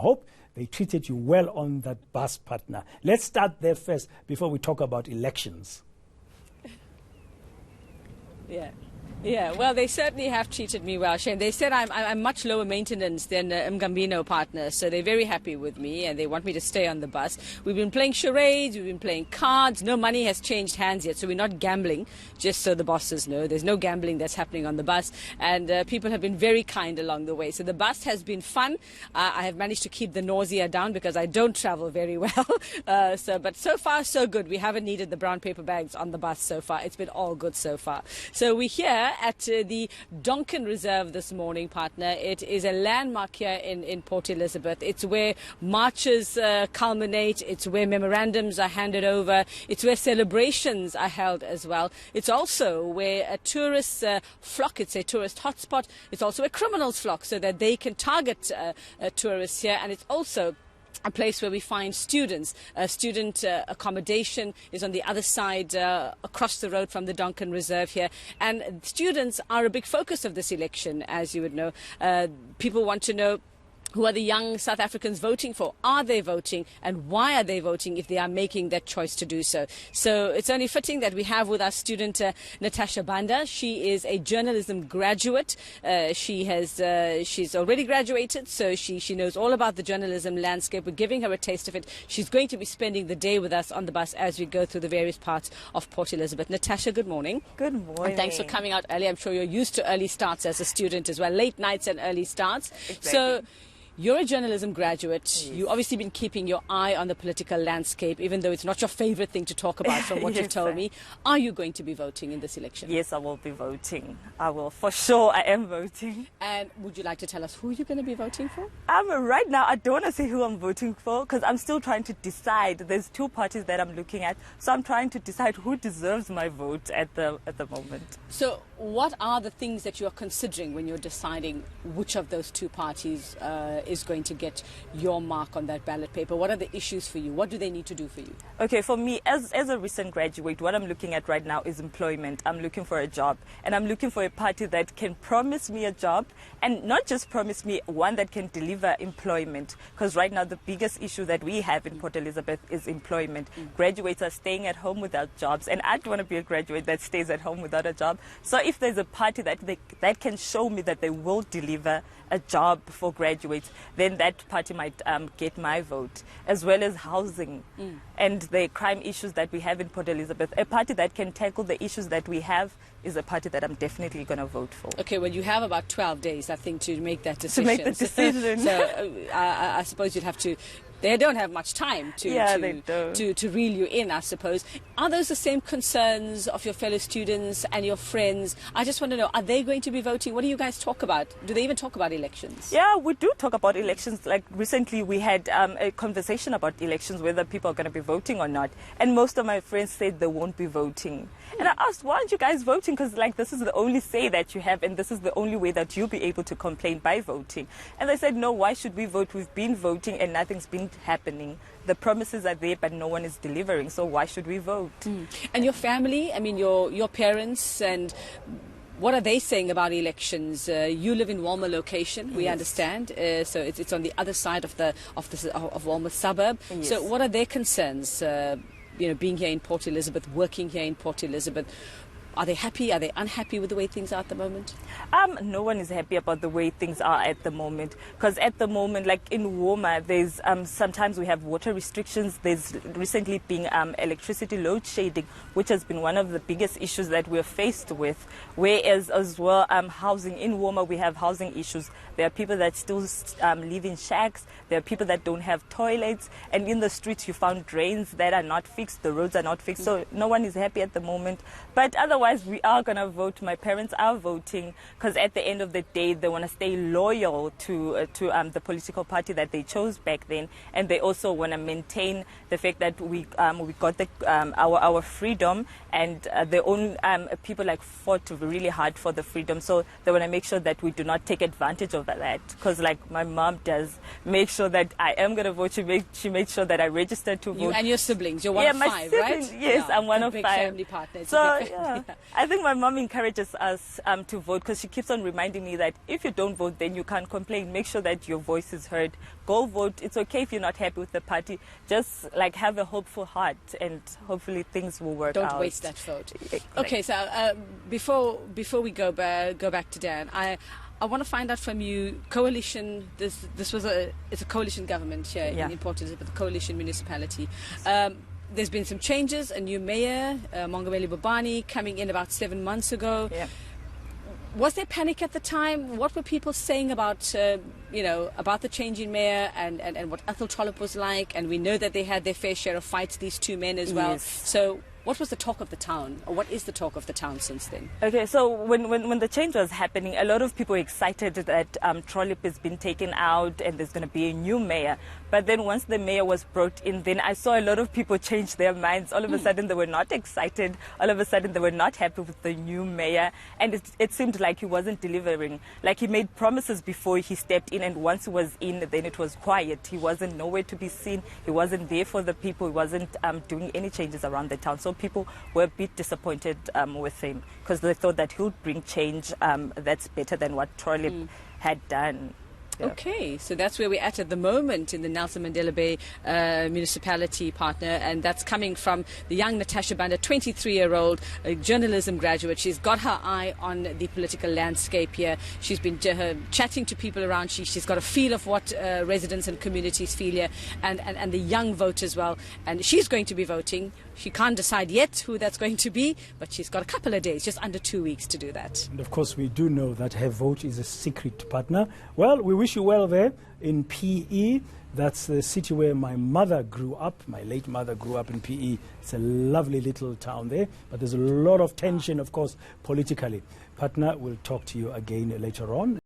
hope they treated you well on that bus, partner. Let's start there first before we talk about elections. Yeah, well, they certainly have treated me well, Shane. They said I'm much lower maintenance than Mgambino partner, so they're very happy with me and they want me to stay on the bus. We've been playing charades, we've been playing cards. No money has changed hands yet, so we're not gambling, just so the bosses know. There's no gambling that's happening on the bus, and people have been very kind along the way. So the bus has been fun. I have managed to keep the nausea down because I don't travel very well. But so far, so good. We haven't needed the brown paper bags on the bus so far. It's been all good so far. So we're here at the Donkin Reserve this morning, partner. It is a landmark here in Port Elizabeth. It's where marches culminate. It's where memorandums are handed over. It's where celebrations are held as well. It's also where a tourist flock. It's a tourist hotspot. It's also a criminals flock so that they can target tourists here. And it's also a place where we find students. Student accommodation is on the other side, across the road from the Donkin Reserve here. And students are a big focus of this election, as you would know. People want to know, who are the young South Africans voting for? Are they voting? And why are they voting if they are making that choice to do so? So it's only fitting that we have with us student Natasha Banda. She is a journalism graduate. She's already graduated, so she knows all about the journalism landscape. We're giving her a taste of it. She's going to be spending the day with us on the bus as we go through the various parts of Port Elizabeth. Natasha, good morning. Good morning. And thanks for coming out early. I'm sure you're used to early starts as a student as well, late nights and early starts. Exactly. So you're a journalism graduate. Yes. You've obviously been keeping your eye on the political landscape, even though it's not your favorite thing to talk about from what Yes, you've told me. Are you going to be voting in this election? Yes, I will be voting. I will, for sure. I am voting. And would you like to tell us who you're going to be voting for? Right now, I don't want to say who I'm voting for because I'm still trying to decide. There's two parties that I'm looking at, so I'm trying to decide who deserves my vote at the moment. So what are the things that you're considering when you're deciding which of those two parties is going to get your mark on that ballot paper? What are the issues for you? What do they need to do for you? Okay, for me, as a recent graduate, what I'm looking at right now is employment. I'm looking for a job, and I'm looking for a party that can promise me a job, and not just promise me one that can deliver employment, because right now the biggest issue that we have in Port Elizabeth is employment. Graduates are staying at home without jobs, and I don't want to be a graduate that stays at home without a job. So if there's a party that can show me that they will deliver a job for graduates, then that party might get my vote, as well as housing and the crime issues that we have in Port Elizabeth. A party that can tackle the issues that we have is a party that I'm definitely going to vote for. Okay, well, you have about 12 days, I think, to make that decision. To make the decision. So I suppose you'd have to... They don't have much time to reel you in, I suppose. Are those the same concerns of your fellow students and your friends? I just want to know, are they going to be voting? What do you guys talk about? Do they even talk about elections? Yeah, we do talk about elections. Like recently we had a conversation about elections, whether people are going to be voting or not. And most of my friends said they won't be voting. And I asked, why aren't you guys voting? Because this is the only say that you have, and this is the only way that you'll be able to complain by voting. And they said, no, why should we vote? We've been voting and nothing's been happening. The promises are there, but no one is delivering. So why should we vote? And your family, I mean, your parents, and what are they saying about elections? You live in Walmer location, we understand. So it's on the other side of Walmer suburb. Yes. So what are their concerns? Being here in Port Elizabeth, working here in Port Elizabeth. Are they happy? Are they unhappy with the way things are at the moment? No one is happy about the way things are at the moment. Because at the moment, like in Woma, there's sometimes we have water restrictions. There's recently been electricity load shedding, which has been one of the biggest issues that we're faced with. Whereas as well, housing in Woma, we have housing issues. There are people that still live in shacks. There are people that don't have toilets. And in the streets, you found drains that are not fixed. The roads are not fixed. So no one is happy at the moment. But otherwise, we are going to vote. My parents are voting because at the end of the day, they want to stay loyal to the political party that they chose back then. And they also want to maintain the fact that we got our freedom, and their own people fought really hard for the freedom. So they want to make sure that we do not take advantage of that. Because my mom does make sure that I am going to vote. She makes sure that I register to vote. You and your siblings. You're one of my five, siblings, right? Yes, I'm one of big five. Family partner. So yeah, I think my mom encourages us to vote because she keeps on reminding me that if you don't vote, then you can't complain. Make sure that your voice is heard. Go vote. It's okay if you're not happy with the party. Just like have a hopeful heart, and hopefully things will work out. Don't waste that vote. Okay, so before we go back to Dan, I want to find out from you, coalition. It's a coalition government here in Port Elizabeth, the coalition municipality. There's been some changes. A new mayor, Mongameli Bobani, coming in about 7 months ago. Yeah. Was there panic at the time? What were people saying about about the change in mayor and what Athol Trollip was like? And we know that they had their fair share of fights, these two men as well. Yes. So what was the talk of the town, or what is the talk of the town since then? Okay, so when the change was happening, a lot of people were excited that Trollip has been taken out and there's going to be a new mayor. But then once the mayor was brought in, then I saw a lot of people change their minds. All of a sudden they were not excited. All of a sudden they were not happy with the new mayor. And it seemed like he wasn't delivering. Like he made promises before he stepped in, and once he was in, then it was quiet. He wasn't nowhere to be seen. He wasn't there for the people. He wasn't doing any changes around the town. So people were a bit disappointed with him because they thought that he would bring change that's better than what Trollip had done. Yeah. Okay, so that's where we're at the moment in the Nelson Mandela Bay municipality, partner, and that's coming from the young Natasha Banda, 23-year-old journalism graduate. She's got her eye on the political landscape here. She's been chatting to people around. She's got a feel of what residents and communities feel here, and the young vote as well. And she's going to be voting. She can't decide yet who that's going to be, but she's got a couple of days, just under 2 weeks to do that. And of course, we do know that her vote is a secret, partner. Well, we wish you well there in PE. That's the city where my mother grew up. My late mother grew up in PE. It's a lovely little town there, but there's a lot of tension, of course, politically. Partner, we'll talk to you again later on.